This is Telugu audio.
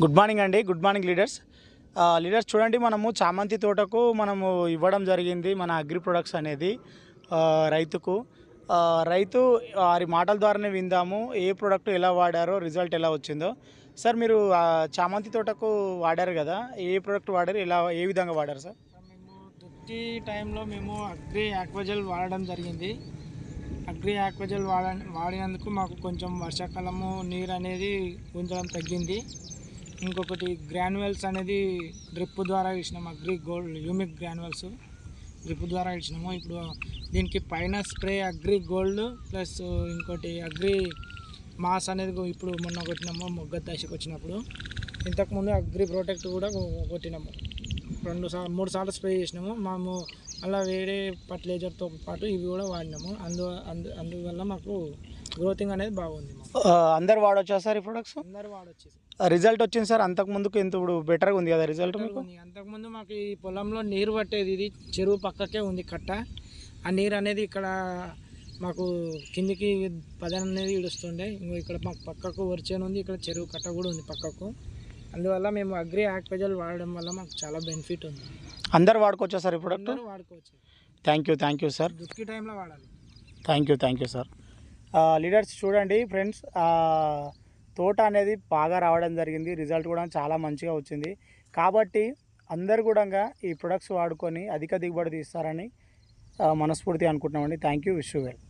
గుడ్ మార్నింగ్ అండి. Good morning leaders. లీడర్స్ చూడండి, మనము చామంతి తోటకు మనము ఇవ్వడం జరిగింది మన అగ్రి ప్రొడక్ట్స్ అనేది రైతుకు. రైతు వారి మాటల ద్వారానే విందాము ఏ ప్రోడక్ట్ ఎలా వాడారో, రిజల్ట్ ఎలా వచ్చిందో. సార్, మీరు చామంతి తోటకు వాడారు కదా, ఏ ప్రోడక్ట్ వాడారు, ఎలా ఏ విధంగా వాడారు సార్? మేము దుక్కి టైంలో మేము అగ్రి ఆక్వాజెల్ వాడడం జరిగింది. అగ్రి ఆక్వాజెల్ వాడినందుకు మాకు కొంచెం వర్షాకాలము నీరు అనేది ఉంచడం తగ్గింది. ఇంకొకటి గ్రాన్యువల్స్ అనేది డ్రిప్ ద్వారా ఇచ్చినాము. Agri gold humic granules drip ద్వారా ఇచ్చినాము. ఇప్పుడు దీనికి పైన స్ప్రే అగ్రి గోల్డ్ ప్లస్ ఇంకోటి అగ్రి మాస్ అనేది ఇప్పుడు మొన్న కొట్టినాము. మొగ్గ దశకు వచ్చినప్పుడు ఇంతకుముందు అగ్రి ప్రొటెక్ట్ కూడా కొట్టినాము. 3 సార్లు స్ప్రే చేసినాము. మేము అలా వేరే ఫర్టిలైజర్తో పాటు ఇవి కూడా వాడినాము. అందువల్ల మాకు గ్రోతింగ్ అనేది బాగుంది. అందరు వాడొచ్చా సార్ ఈ ప్రొడక్ట్స్? అందరు వాడొచ్చు. రిజల్ట్ వచ్చింది సార్ అంతకుముందుకు ఎంత ఇప్పుడు బెటర్గా ఉంది కదా రిజల్ట్ మీకు? అంతకుముందు మాకు ఈ పొలంలో నీరు పట్టేది, ఇది చెరువు పక్కకే ఉంది కట్ట. ఆ నీరు అనేది ఇక్కడ మాకు కిందికి పదన అనేది ఇడుస్తుండే. ఇంకో ఇక్కడ మాకు పక్కకు వరిచేను ఉంది, ఇక్కడ చెరువు కట్ట కూడా ఉంది పక్కకు. అందువల్ల మేము అగ్రి ఆక్వాజెల్ వాడడం వల్ల మాకు చాలా బెనిఫిట్ ఉంది. అందరు వాడుకోవచ్చా సార్ ఈ ప్రొడక్ట్? వాడుకోవచ్చు. Thank you sir. దుక్కి టైంలో వాడాలి. Thank you sir. లీడర్స్ చూడండి ఫ్రెండ్స్, తోట అనేది బాగా రావడం జరిగింది. రిజల్ట్ కూడా చాలా మంచిగా వచ్చింది. కాబట్టి అందరు కూడా ఈ ప్రొడక్ట్స్ వాడుకొని అధిక దిగుబడి తీస్తారని మనస్ఫూర్తిగా అనుకుంటున్నామండి. Thank you. Wish you well.